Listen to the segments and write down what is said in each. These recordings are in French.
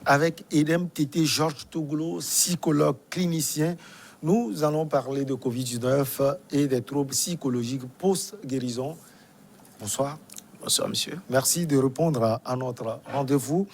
avec Edem Tété Georges Touglo, psychologue clinicien. Nous allons parler de Covid-19 et des troubles psychologiques post-guérison. Bonsoir. Bonsoir, monsieur. Merci de répondre à notre rendez-vous.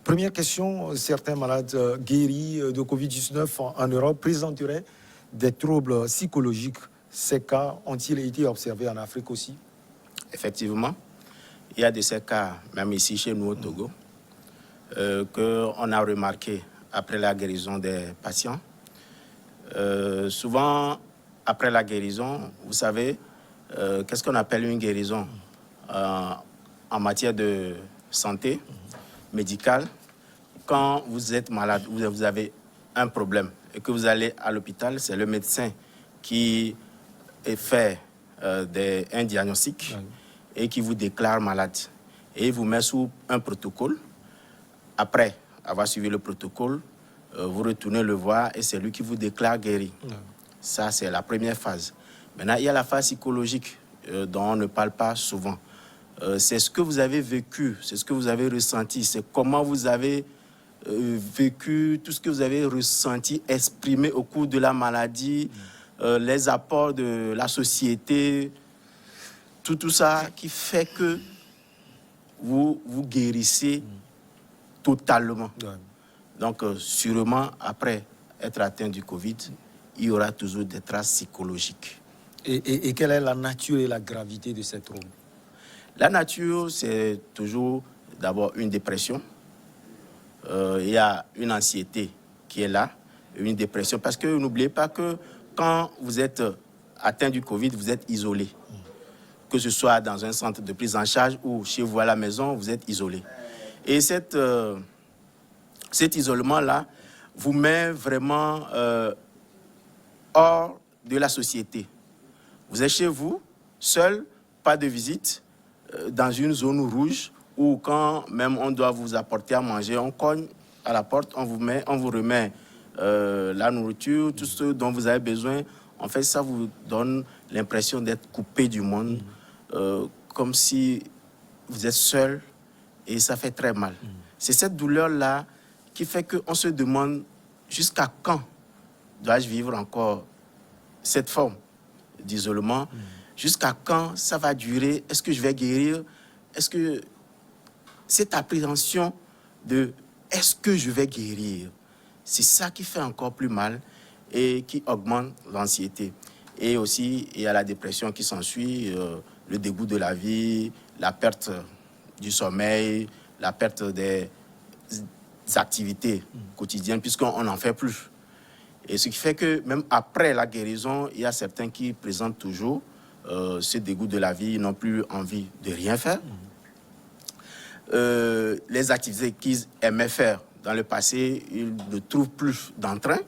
Première question, certains malades guéris de Covid-19 en Europe présenteraient des troubles psychologiques. Ces cas ont-ils été observés en Afrique aussi? Effectivement, il y a de ces cas, même ici chez nous au Togo, qu'on a remarqué après la guérison des patients. Souvent, après la guérison, vous savez, qu'est-ce qu'on appelle une guérison en matière de santé médicale? Quand vous êtes malade, vous avez un problème et que vous allez à l'hôpital, c'est le médecin qui fait un diagnostic et qui vous déclare malade. Et il vous met sous un protocole. Après avoir suivi le protocole, vous retournez le voir et c'est lui qui vous déclare guéri. Ça, c'est la première phase. Maintenant, il y a la phase psychologique dont on ne parle pas souvent. C'est ce que vous avez vécu, c'est ce que vous avez ressenti, c'est comment vous avez vécu, tout ce que vous avez ressenti, exprimé au cours de la maladie, les apports de la société, tout ça qui fait que vous guérissez totalement. Donc, sûrement, après être atteint du Covid, il y aura toujours des traces psychologiques. Et quelle est la nature et la gravité de ces troubles? La nature, c'est toujours d'abord une dépression. Il y a une anxiété qui est là, une dépression. Parce que n'oubliez pas que quand vous êtes atteint du Covid, vous êtes isolé. Que ce soit dans un centre de prise en charge ou chez vous à la maison, vous êtes isolé. Et cet isolement-là vous met vraiment hors de la société. Vous êtes chez vous, seul, pas de visite, dans une zone rouge où quand même on doit vous apporter à manger, on cogne à la porte, on vous remet la nourriture, tout ce dont vous avez besoin. En fait, ça vous donne l'impression d'être coupé du monde, comme si vous êtes seul et ça fait très mal. C'est cette douleur-là qui fait qu'on se demande jusqu'à quand dois-je vivre encore cette forme d'isolement, jusqu'à quand ça va durer, est-ce que je vais guérir, est-ce que cette appréhension de est-ce que je vais guérir, c'est ça qui fait encore plus mal et qui augmente l'anxiété. Et aussi, il y a la dépression qui s'ensuit, le dégoût de la vie, la perte du sommeil, la perte des activités quotidiennes, puisqu'on n'en fait plus. Et ce qui fait que même après la guérison, il y a certains qui présentent toujours ce dégoût de la vie, ils n'ont plus envie de rien faire. Les activités qu'ils aimaient faire dans le passé, ils ne trouvent plus d'entrain.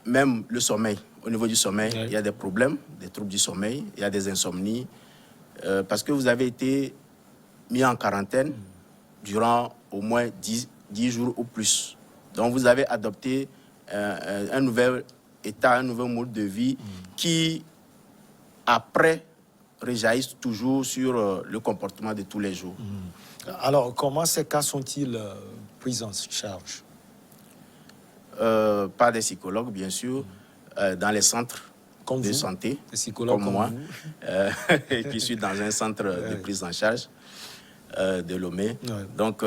Même le sommeil, au niveau du sommeil, il y a des problèmes, des troubles du sommeil, il y a des insomnies, parce que vous avez été mis en quarantaine durant au moins 10 jours ou plus. Donc vous avez adopté un nouvel état, un nouveau mode de vie qui, après, réjaillissent toujours sur le comportement de tous les jours. Alors, comment ces cas sont-ils pris en charge? Par des psychologues, bien sûr, dans les centres comme de santé, des psychologues comme moi, qui suis dans un centre de prise en charge de Lomé. Ouais. Donc,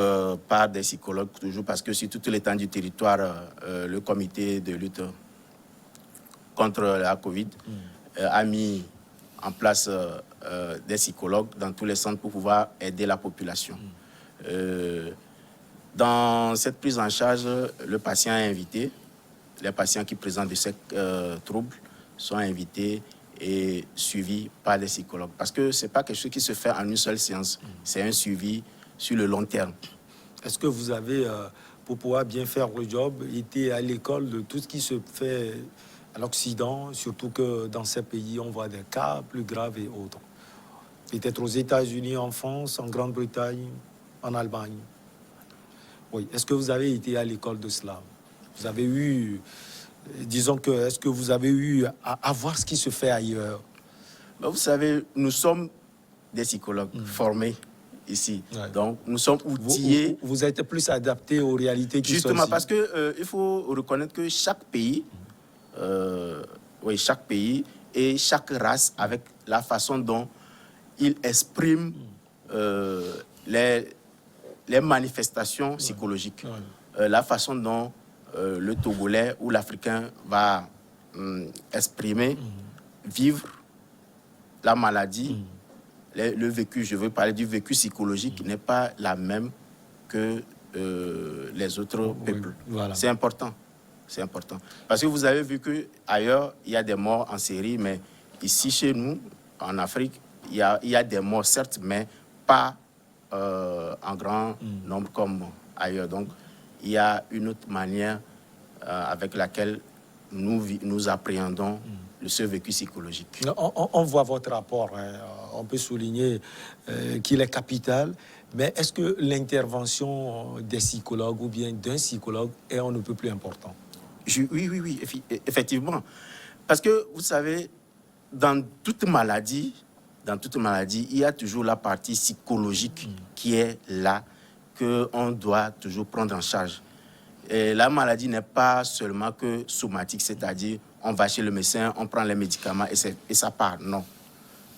par des psychologues toujours, parce que sur tout l'étendue du territoire, le comité de lutte contre la Covid a mis en place des psychologues dans tous les centres pour pouvoir aider la population. Dans cette prise en charge, le patient est invité. Les patients qui présentent de ces troubles sont invités et suivis par des psychologues. Parce que ce n'est pas quelque chose qui se fait en une seule séance. C'est un suivi sur le long terme. Est-ce que vous avez, pour pouvoir bien faire le job, été à l'école de tout ce qui se fait à l'Occident, surtout que dans ces pays, on voit des cas plus graves et autres? Peut-être aux États-Unis, en France, en Grande-Bretagne, en Allemagne. Oui. Est-ce que vous avez été à l'école de cela? Vous avez eu, disons que, est-ce que vous avez eu à voir ce qui se fait ailleurs? Ben, vous savez, nous sommes des psychologues formés ici. Ouais. Donc, nous sommes outillés. Vous êtes plus adapté aux réalités qui sont Justement, ici. parce que il faut reconnaître que chaque pays, chaque pays et chaque race, avec la façon dont il exprime les manifestations psychologiques, la façon dont le Togolais ou l'Africain va exprimer, vivre la maladie, le vécu, je veux parler du vécu psychologique, n'est pas la même que les autres peuples. Voilà. C'est important. C'est important. Parce que vous avez vu qu'ailleurs, il y a des morts en série, mais ici, chez nous, en Afrique, il y a des morts, certes, mais pas en grand nombre comme ailleurs. Donc, il y a une autre manière avec laquelle nous appréhendons ce vécu psychologique. On voit votre rapport, hein. On peut souligner qu'il est capital, mais est-ce que l'intervention des psychologues ou bien d'un psychologue est on ne peut plus important? Oui, effectivement. Parce que, vous savez, dans toute maladie, il y a toujours la partie psychologique qui est là, qu'on doit toujours prendre en charge. Et la maladie n'est pas seulement que somatique, c'est-à-dire on va chez le médecin, on prend les médicaments et ça part. Non.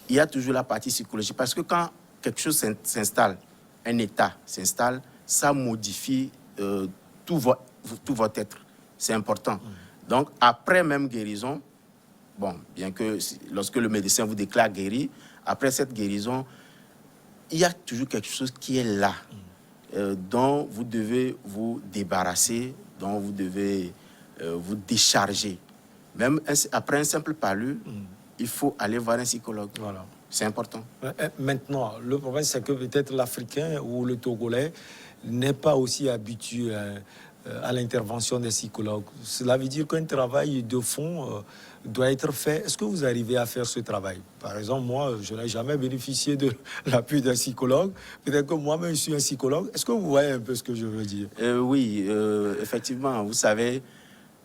Il y a toujours la partie psychologique. Parce que quand quelque chose s'installe, un état s'installe, ça modifie tout votre être. C'est important. Donc, après même guérison, bon, bien que lorsque le médecin vous déclare guéri, après cette guérison, il y a toujours quelque chose qui est là, dont vous devez vous débarrasser, dont vous devez vous décharger. Même après un simple palu, il faut aller voir un psychologue. Voilà. C'est important. Maintenant, le problème, c'est que peut-être l'Africain ou le Togolais n'est pas aussi habitué à l'intervention des psychologues. Cela veut dire qu'un travail de fond doit être fait. Est-ce que vous arrivez à faire ce travail? Par exemple, moi, je n'ai jamais bénéficié de l'appui d'un psychologue. Peut-être que moi-même, je suis un psychologue. Est-ce que vous voyez un peu ce que je veux dire? Oui, effectivement. Vous savez,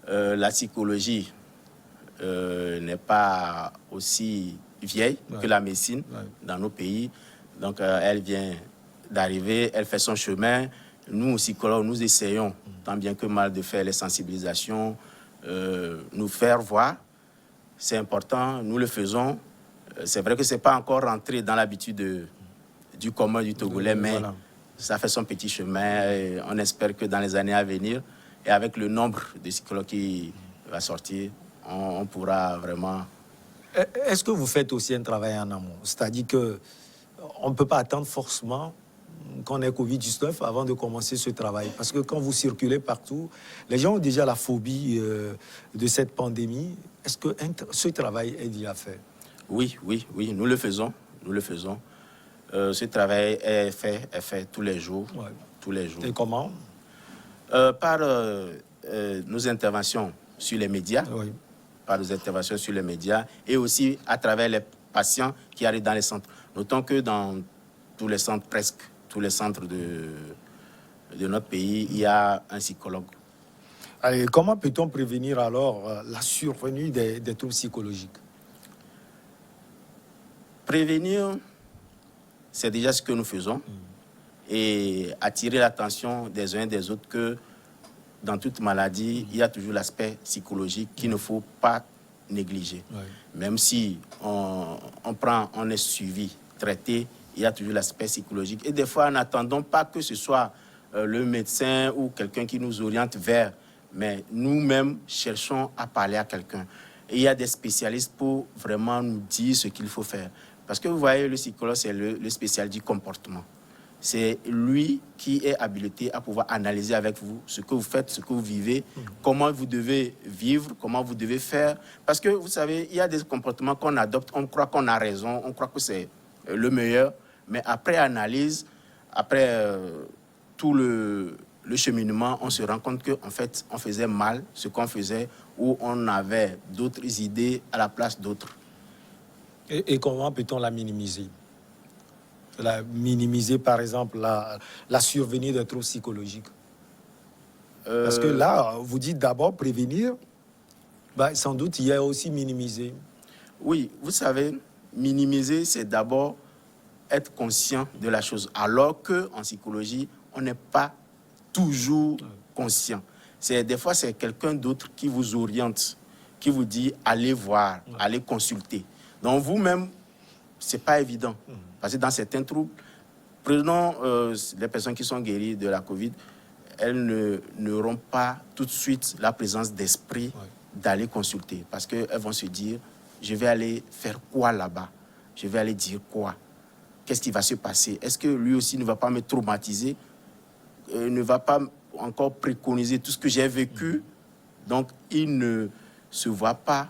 la psychologie n'est pas aussi vieille que la médecine dans nos pays. Donc, elle vient d'arriver, elle fait son chemin. Nous, psychologues, nous essayons, tant bien que mal, de faire les sensibilisations, nous faire voir. C'est important, nous le faisons. C'est vrai que ce n'est pas encore rentré dans l'habitude du commun du Togolais, mais ça fait son petit chemin. Et on espère que dans les années à venir, et avec le nombre de psychologues qui va sortir, on pourra vraiment... Est-ce que vous faites aussi un travail en amont? C'est-à-dire qu'on ne peut pas attendre forcément qu'on ait Covid-19 avant de commencer ce travail. Parce que quand vous circulez partout, les gens ont déjà la phobie de cette pandémie. Est-ce que ce travail est déjà fait? Oui, nous le faisons. Ce travail est fait tous les jours. Tous les jours. Et comment? Par nos interventions sur les médias. Par nos interventions sur les médias et aussi à travers les patients qui arrivent dans les centres. Notons que dans tous les centres, presque tous les centres de notre pays, il y a un psychologue. Allez, comment peut-on prévenir alors la survenue des troubles psychologiques? Prévenir, c'est déjà ce que nous faisons. Et attirer l'attention des uns et des autres que dans toute maladie, il y a toujours l'aspect psychologique qu'il ne faut pas négliger. Même si on est suivi, traité, il y a toujours l'aspect psychologique. Et des fois, n'attendons pas que ce soit le médecin ou quelqu'un qui nous oriente vers, mais nous-mêmes cherchons à parler à quelqu'un. Et il y a des spécialistes pour vraiment nous dire ce qu'il faut faire. Parce que vous voyez, le psychologue, c'est le spécialiste du comportement. C'est lui qui est habilité à pouvoir analyser avec vous ce que vous faites, ce que vous vivez, comment vous devez vivre, comment vous devez faire. Parce que, vous savez, il y a des comportements qu'on adopte, on croit qu'on a raison, on croit que c'est le meilleur. Mais après analyse, après tout le cheminement, on se rend compte qu'en fait, on faisait mal ce qu'on faisait ou on avait d'autres idées à la place d'autres. Et comment peut-on la minimiser? Minimiser, par exemple, la survenue des troubles psychologiques. Parce que là, vous dites d'abord prévenir, sans doute il y a aussi minimiser. Oui, vous savez, minimiser, c'est d'abord être conscient de la chose, alors qu'en psychologie, on n'est pas toujours conscient. Des fois, c'est quelqu'un d'autre qui vous oriente, qui vous dit allez voir, allez consulter. Donc vous-même, ce n'est pas évident. Parce que dans certains troubles, prenons les personnes qui sont guéries de la Covid, elles n'auront pas tout de suite la présence d'esprit d'aller consulter. Parce qu'elles vont se dire, je vais aller faire quoi là-bas? Je vais aller dire quoi? Qu'est-ce qui va se passer? Est-ce que lui aussi ne va pas me traumatiser? Ne va pas encore préconiser tout ce que j'ai vécu? Donc, il ne se voit pas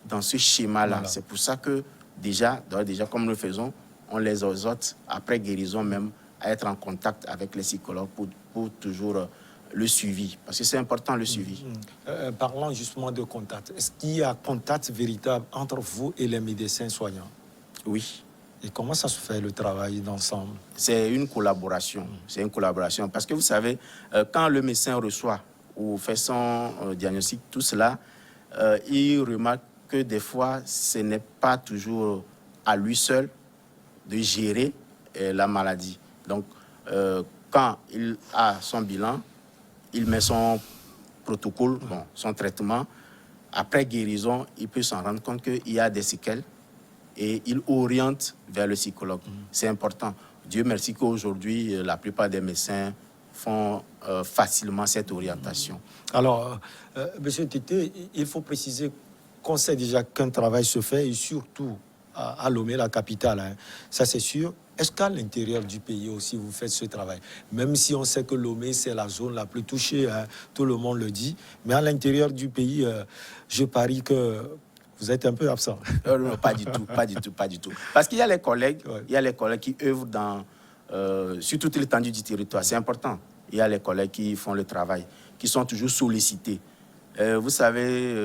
dans ce schéma-là. Voilà. C'est pour ça que déjà, comme nous le faisons, on les exhorte, après guérison même, à être en contact avec les psychologues pour toujours le suivi. Parce que c'est important, le suivi. Parlant justement de contact, est-ce qu'il y a contact véritable entre vous et les médecins soignants? Oui. Et comment ça se fait, le travail d'ensemble? C'est une collaboration. C'est une collaboration. Parce que vous savez, quand le médecin reçoit ou fait son diagnostic, tout cela, il remarque que des fois, ce n'est pas toujours à lui seul de gérer la maladie. Donc, quand il a son bilan, il met son protocole, son traitement. Après guérison, il peut s'en rendre compte qu'il y a des séquelles et il oriente vers le psychologue. C'est important. Dieu merci qu'aujourd'hui, la plupart des médecins font facilement cette orientation. Alors, M. Tété, il faut préciser qu'on sait déjà qu'un travail se fait, et surtout à Lomé, la capitale. Hein. Ça, c'est sûr. Est-ce qu'à l'intérieur du pays aussi, vous faites ce travail? Même si on sait que Lomé, c'est la zone la plus touchée, hein, tout le monde le dit. Mais à l'intérieur du pays, je parie que vous êtes un peu absent. Non, pas du tout, pas du tout, pas du tout. Parce qu'il y a les collègues, il y a les collègues qui œuvrent sur toute l'étendue du territoire. C'est important. Il y a les collègues qui font le travail, qui sont toujours sollicités. Vous savez,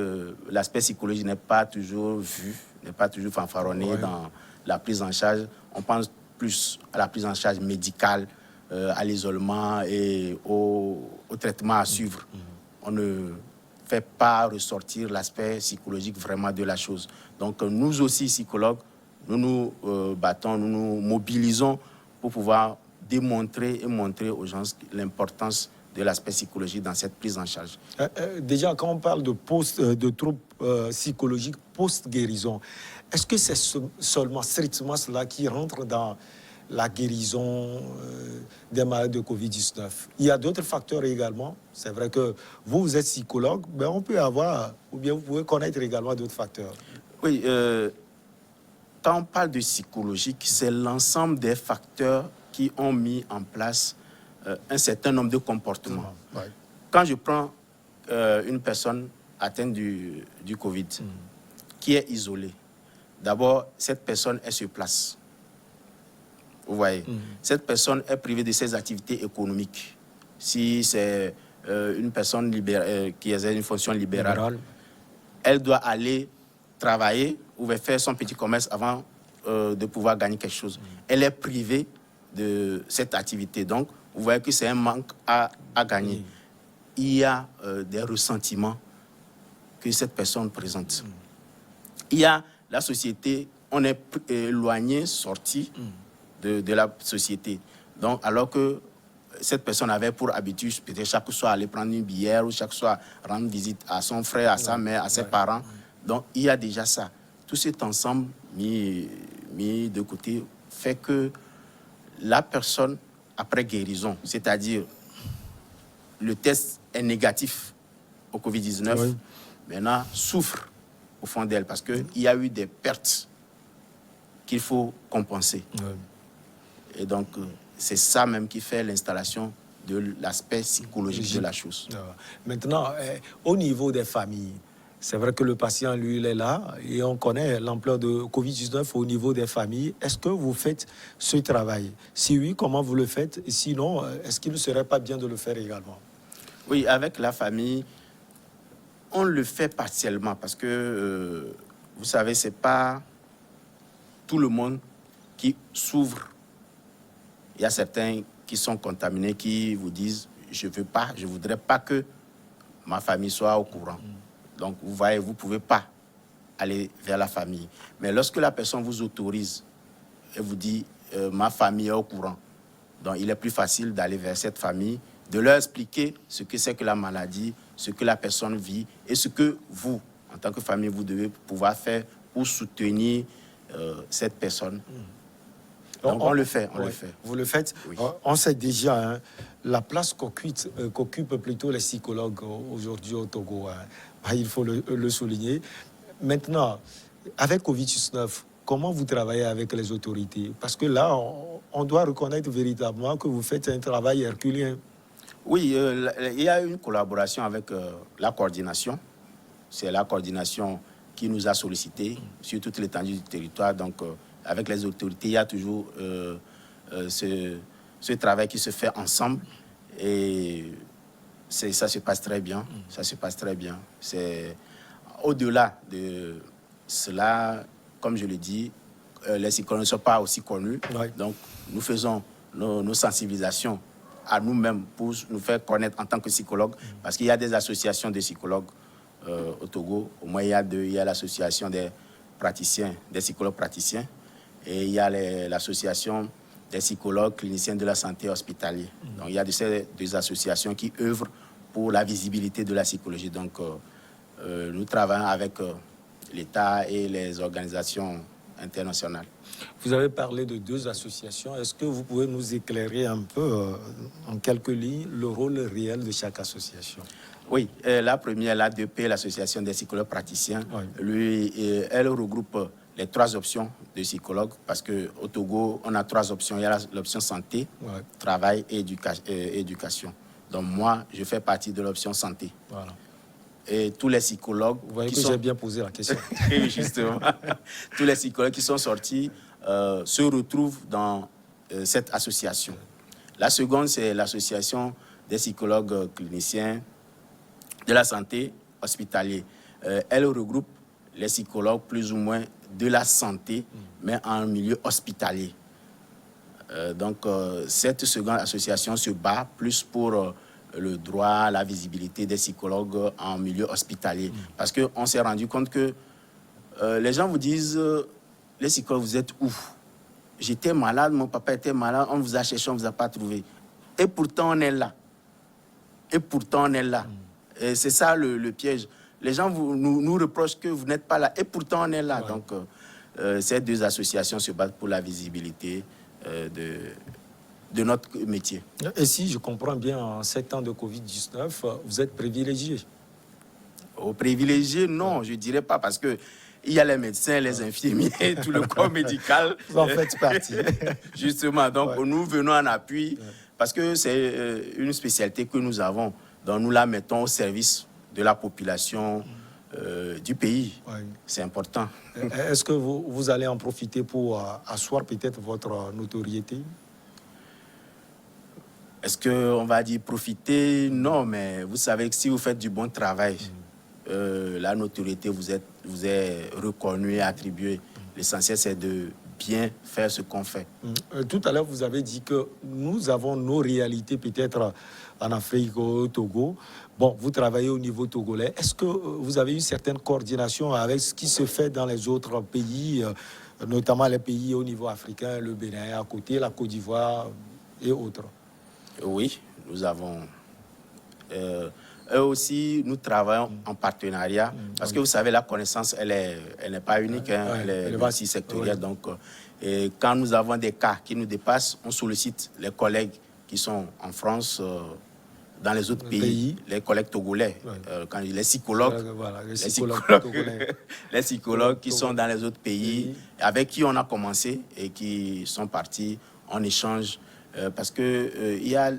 l'aspect psychologique n'est pas toujours vu, n'est pas toujours fanfaronné dans la prise en charge. On pense plus à la prise en charge médicale, à l'isolement et au traitement à suivre. On ne fait pas ressortir l'aspect psychologique vraiment de la chose. Donc nous aussi, psychologues, nous nous battons, nous nous mobilisons pour pouvoir démontrer et montrer aux gens l'importance de l'aspect psychologique dans cette prise en charge. Déjà, quand on parle de troubles psychologiques post-guérison, est-ce que c'est seulement strictement cela qui rentre dans la guérison des malades de Covid-19? Il y a d'autres facteurs également. C'est vrai que vous êtes psychologue, mais on peut avoir, ou bien vous pouvez connaître également d'autres facteurs. Oui, quand on parle de psychologique, c'est l'ensemble des facteurs qui ont mis en place un certain nombre de comportements. Quand je prends une personne atteinte du Covid, qui est isolée, d'abord, cette personne, elle se place. Vous voyez, cette personne est privée de ses activités économiques. Si c'est une personne qui exerce une fonction libérale, elle doit aller travailler ou faire son petit commerce avant de pouvoir gagner quelque chose. Elle est privée de cette activité. Donc, vous voyez que c'est un manque à gagner. Il y a des ressentiments que cette personne présente. Il y a la société, on est éloigné, sorti de la société. Donc, alors que cette personne avait pour habitude, peut-être chaque soir, aller prendre une bière ou chaque soir rendre visite à son frère, à sa mère, à ses parents. Donc, il y a déjà ça. Tout cet ensemble mis de côté fait que la personne, après guérison, c'est-à-dire le test est négatif au Covid-19, maintenant souffre au fond d'elle parce qu'il y a eu des pertes qu'il faut compenser. Et donc, c'est ça même qui fait l'installation de l'aspect psychologique de la chose. Maintenant, au niveau des familles, c'est vrai que le patient, lui, il est là et on connaît l'ampleur de Covid-19 au niveau des familles. Est-ce que vous faites ce travail? Si oui, comment vous le faites? Et sinon, est-ce qu'il ne serait pas bien de le faire également? Oui, avec la famille, on le fait partiellement parce que, vous savez, ce n'est pas tout le monde qui s'ouvre. Il y a certains qui sont contaminés, qui vous disent « je ne voudrais pas que ma famille soit au courant ». Donc, vous voyez, vous ne pouvez pas aller vers la famille. Mais lorsque la personne vous autorise et vous dit ma famille est au courant. Donc, il est plus facile d'aller vers cette famille, de leur expliquer ce que c'est que la maladie, ce que la personne vit et ce que vous, en tant que famille, vous devez pouvoir faire pour soutenir cette personne. Donc, on le fait, on le fait. Vous le faites. Oui. On sait déjà la place qu'occupent plutôt les psychologues aujourd'hui au Togo. Il faut le souligner. Maintenant, avec Covid-19, comment vous travaillez avec les autorités? Parce que là, on doit reconnaître véritablement que vous faites un travail herculien. Oui, il y a une collaboration avec la coordination. C'est la coordination qui nous a sollicité sur toute l'étendue du territoire. Donc, avec les autorités, il y a toujours ce travail qui se fait ensemble. Et ça se passe très bien. Ça se passe très bien. C'est au-delà de cela, comme je le dis, les psychologues ne sont pas aussi connus. Oui. Donc, nous faisons nos sensibilisations à nous-mêmes pour nous faire connaître en tant que psychologues. Parce qu'il y a des associations de psychologues au Togo. Au moins, il y a l'association des praticiens, des psychologues praticiens. Et il y a l'association des psychologues cliniciens de la santé hospitalière. Donc, il y a ces deux associations qui œuvrent pour la visibilité de la psychologie. Donc, nous travaillons avec l'État et les organisations internationales. Vous avez parlé de deux associations. Est-ce que vous pouvez nous éclairer un peu, en quelques lignes, le rôle réel de chaque association? Oui, la première, l'ADP, l'Association des psychologues praticiens, elle regroupe les trois options de psychologues parce qu'au Togo, on a trois options. Il y a l'option santé, travail et éducation. Donc moi, je fais partie de l'option santé. Voilà. Et tous les psychologues... Vous voyez que j'ai bien posé la question. Justement. Tous les psychologues qui sont sortis se retrouvent dans cette association. La seconde, c'est l'association des psychologues cliniciens de la santé hospitalier. Elle regroupe les psychologues plus ou moins de la santé, mais en milieu hospitalier. Donc, cette seconde association se bat plus pour le droit, la visibilité des psychologues en milieu hospitalier. Parce qu'on s'est rendu compte que les gens vous disent, les psychologues, vous êtes où? J'étais malade, mon papa était malade, on vous a cherché, on ne vous a pas trouvé. Et pourtant, on est là. Et pourtant, on est là. Et c'est ça le piège. Les gens nous reprochent que vous n'êtes pas là. Et pourtant, on est là. Ouais. Donc, ces deux associations se battent pour la visibilité de notre métier. Et si je comprends bien, en 7 ans de Covid-19, vous êtes privilégié? Privilégié, non, je ne dirais pas, parce que il y a les médecins, les infirmiers, tout le corps médical. Vous en faites partie. Justement, donc nous venons en appui, parce que c'est une spécialité que nous avons. Donc nous la mettons au service de la population du pays. Ouais. C'est important. Est-ce que vous allez en profiter pour asseoir peut-être votre notoriété? Est-ce qu'on va dire profiter? Non, mais vous savez que si vous faites du bon travail, la notoriété vous est reconnue et attribuée. L'essentiel, c'est de bien faire ce qu'on fait. Tout à l'heure, vous avez dit que nous avons nos réalités peut-être en Afrique, au Togo. Bon, vous travaillez au niveau togolais. Est-ce que vous avez une certaine coordination avec ce qui se fait dans les autres pays, notamment les pays au niveau africain, le Bénin à côté, la Côte d'Ivoire et autres? Oui, nous avons... eux aussi, nous travaillons en partenariat. Parce que vous savez, la connaissance, elle n'est pas unique, hein, elle est aussi sectorielle. Donc, et quand nous avons des cas qui nous dépassent, on sollicite les collègues qui sont en France, dans les autres pays, les collègues togolais, quand les psychologues, voilà, les psychologues qui sont dans les autres pays, avec qui on a commencé et qui sont partis en échange. Parce qu'il y a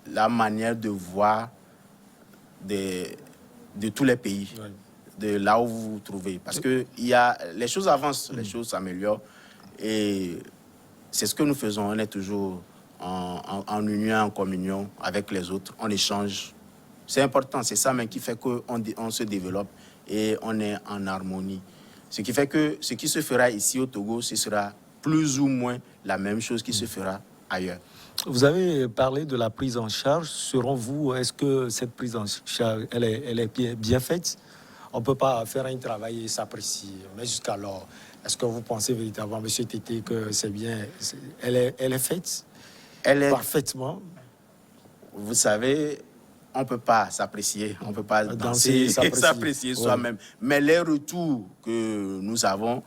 la manière de voir de tous les pays, de là où vous vous trouvez. Parce que les choses avancent, les choses s'améliorent. Et c'est ce que nous faisons. On est toujours en union, en communion avec les autres. On échange. C'est important. C'est ça même qui fait qu'on se développe et on est en harmonie. Ce qui fait que ce qui se fera ici au Togo, ce sera plus ou moins la même chose qui se fera ailleurs. Vous avez parlé de la prise en charge. Selon vous, est-ce que cette prise en charge, elle est bien faite? on ne peut pas faire un travail et s'apprécier. Mais jusqu'alors, est-ce que vous pensez véritablement, M. Tété, que c'est bien, elle est faite Elle est, parfaitement? vous savez, on ne peut pas s'apprécier, on ne peut pas danser et s'apprécier soi-même. Mais les retours que nous avons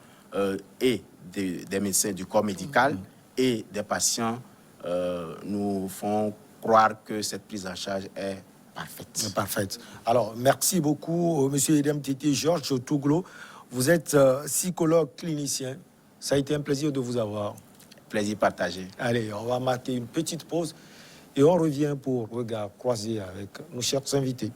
et des médecins du corps médical et des patients nous font croire que cette prise en charge est parfaite. Parfaite. Alors, merci beaucoup, M. Edem Tété Georges Touglo. Vous êtes psychologue clinicien. Ça a été un plaisir de vous avoir. Plaisir partagé. Allez, on va marquer une petite pause et on revient pour regard croisé avec nos chers invités.